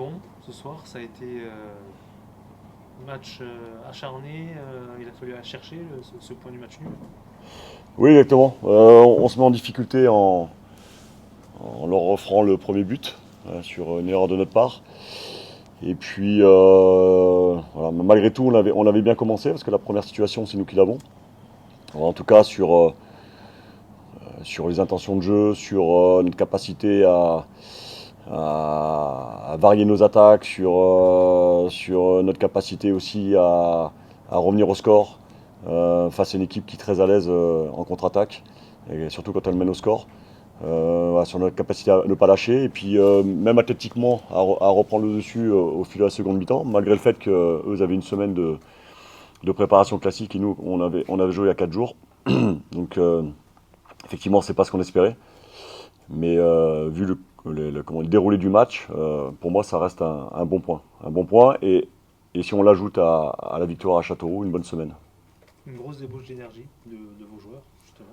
bon ce soir. Ça a été match acharné. Il a fallu aller chercher ce point du match nul. Oui, exactement. On se met en difficulté en leur offrant le premier but sur une erreur de notre part. Et puis, voilà, malgré tout, on avait bien commencé parce que la première situation, c'est nous qui l'avons. En tout cas, sur les intentions de jeu, sur notre capacité à varier nos attaques, sur notre capacité aussi à revenir au score face à une équipe qui est très à l'aise en contre-attaque, et surtout quand elle mène au score. Voilà, sur notre capacité à ne pas lâcher, et puis même athlétiquement à reprendre le dessus au fil de la seconde mi-temps, malgré le fait qu'eux avaient une semaine de préparation classique et nous on avait joué il y a 4 jours. Donc effectivement c'est pas ce qu'on espérait, mais vu le déroulé du match, pour moi ça reste un bon point. Un bon point, et si on l'ajoute à la victoire à Châteauroux, une bonne semaine. Une grosse débauche d'énergie de vos joueurs, justement.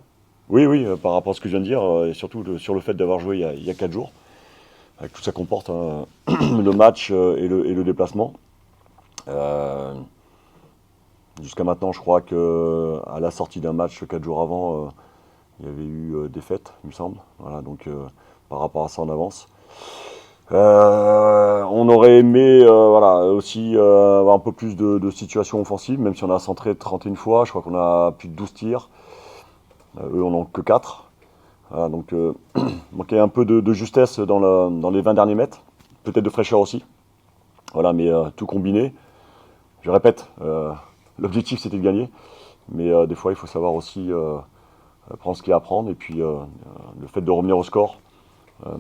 Oui, oui, par rapport à ce que je viens de dire, et surtout sur le fait d'avoir joué il y a 4 jours, avec tout ça comporte, hein, le match et le déplacement. Euh, Jusqu'à maintenant, je crois qu'à la sortie d'un match 4 jours avant, il y avait eu défaite, il me semble. Voilà, donc par rapport à ça, on avance. On aurait aimé voilà, aussi avoir un peu plus de situations offensives, même si on a centré 31 fois, je crois qu'on a plus de 12 tirs. Eux, on n'en a que 4. Voilà, donc manquait un peu de justesse dans les 20 derniers mètres, peut-être de fraîcheur aussi. Voilà, mais tout combiné. Je répète, l'objectif c'était de gagner, mais des fois il faut savoir aussi prendre ce qu'il y a à prendre, et puis le fait de revenir au score euh,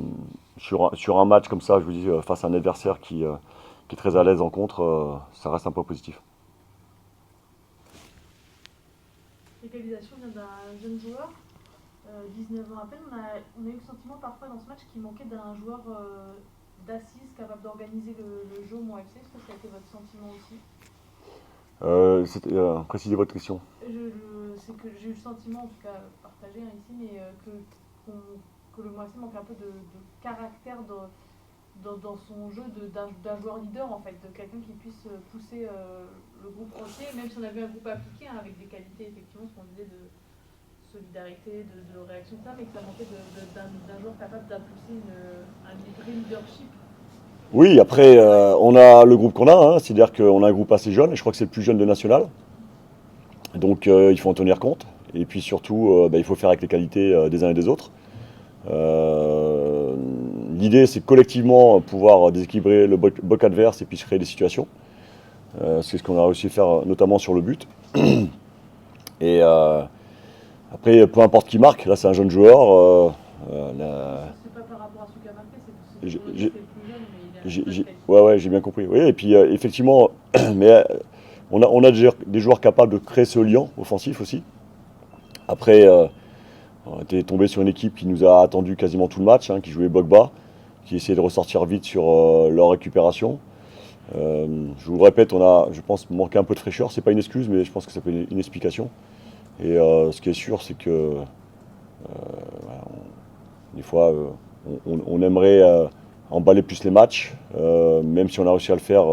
sur un match comme ça, je vous dis, face à un adversaire qui est très à l'aise en contre, ça reste un point positif. L'égalisation vient d'un jeune joueur, 19 ans à peine. On a eu le sentiment parfois dans ce match qu'il manquait d'un joueur d'assise capable d'organiser le jeu au Mont FC. Est-ce que ça a été votre sentiment aussi? Précisez votre question. C'est que j'ai eu le sentiment, en tout cas partagé ici, mais que le Mont FC manque un peu de caractère dans son jeu d'un joueur leader, en fait, de quelqu'un qui puisse pousser le groupe entier, même si on avait un groupe appliqué avec des qualités, effectivement, ce qu'on disait de solidarité, de réaction, ça, mais que ça manquait d'un joueur capable d'impulser un vrai leadership. Oui, après, on a le groupe qu'on a, hein, c'est-à-dire qu'on a un groupe assez jeune, et je crois que c'est le plus jeune de National. Donc il faut en tenir compte. Et puis surtout, il faut faire avec les qualités des uns et des autres. Euh, L'idée, c'est collectivement pouvoir déséquilibrer le bloc adverse et puis se créer des situations. C'est ce qu'on a réussi à faire notamment sur le but. Et après, peu importe qui marque, là c'est un jeune joueur. C'est pas par rapport à ce qu'a marqué, c'est J'ai- pour dire j'ai- c'est le plus jeune, mais il a plein de qualités. ouais, ouais, j'ai bien compris. Oui, et puis effectivement, mais on a des joueurs capables de créer ce lien offensif aussi. Après, on était tombé sur une équipe qui nous a attendu quasiment tout le match, hein, qui jouait bloc bas, qui essayait de ressortir vite sur leur récupération. Je vous le répète, on a, je pense, manqué un peu de fraîcheur. C'est pas une excuse, mais je pense que ça peut être une explication. Et ce qui est sûr, c'est que voilà, des fois, on aimerait emballer plus les matchs, même si on a réussi à le faire,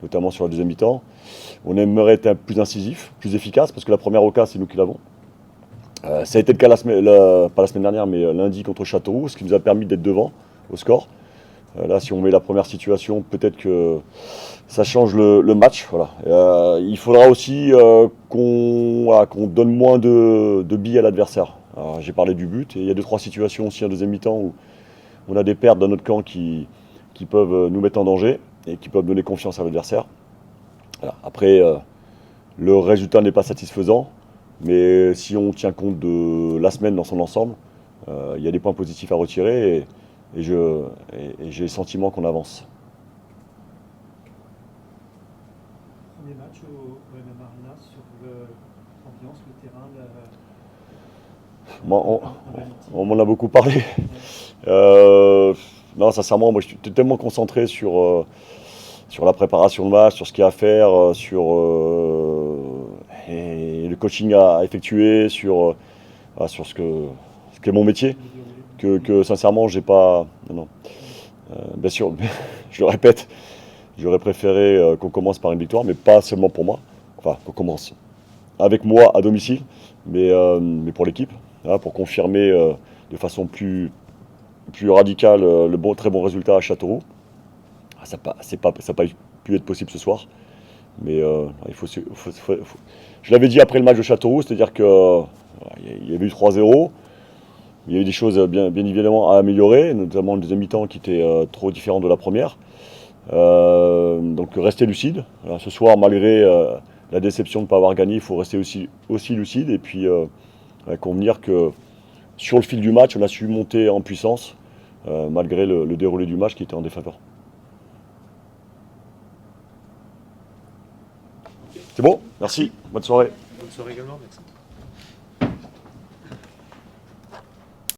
notamment sur la deuxième mi-temps. On aimerait être plus incisif, plus efficace, parce que la première occasion, c'est nous qui l'avons. Ça a été le cas pas la semaine dernière, mais lundi contre Châteauroux, ce qui nous a permis d'être devant au score. Là, si on met la première situation, peut-être que ça change le match. Voilà. Il faudra aussi qu'on donne moins de billes à l'adversaire. J'ai parlé du but, et il y a deux trois situations aussi en deuxième mi-temps où on a des pertes dans notre camp qui peuvent nous mettre en danger et qui peuvent donner confiance à l'adversaire. Voilà. Après, le résultat n'est pas satisfaisant, mais si on tient compte de la semaine dans son ensemble, il y a des points positifs à retirer, et j'ai le sentiment qu'on avance. Premier match au MM Arena sur l'ambiance, le terrain, Moi, un reality. on m'en a beaucoup parlé. Ouais. Euh, non, sincèrement, moi je suis tellement concentré sur la préparation de match, sur ce qu'il y a à faire, et le coaching à effectuer, voilà, sur ce qu'est mon métier, Le déroulé. que sincèrement, j'ai pas. Non, non. Bien sûr, je le répète, j'aurais préféré qu'on commence par une victoire, mais pas seulement pour moi. Enfin, qu'on commence avec moi à domicile, mais pour l'équipe, hein, pour confirmer de façon plus radicale le très bon résultat à Châteauroux. Ah, ça n'a pas pu être possible ce soir, mais je l'avais dit après le match de Châteauroux, c'est-à-dire qu'il y avait eu 3-0. Il y a eu des choses bien évidemment à améliorer, notamment le deuxième mi-temps qui était trop différent de la première. Donc rester lucide. Alors, ce soir, malgré la déception de ne pas avoir gagné, il faut rester aussi lucide et puis convenir que sur le fil du match, on a su monter en puissance malgré le déroulé du match qui était en défaveur. C'est bon, merci, bonne soirée. Bonne soirée également, merci.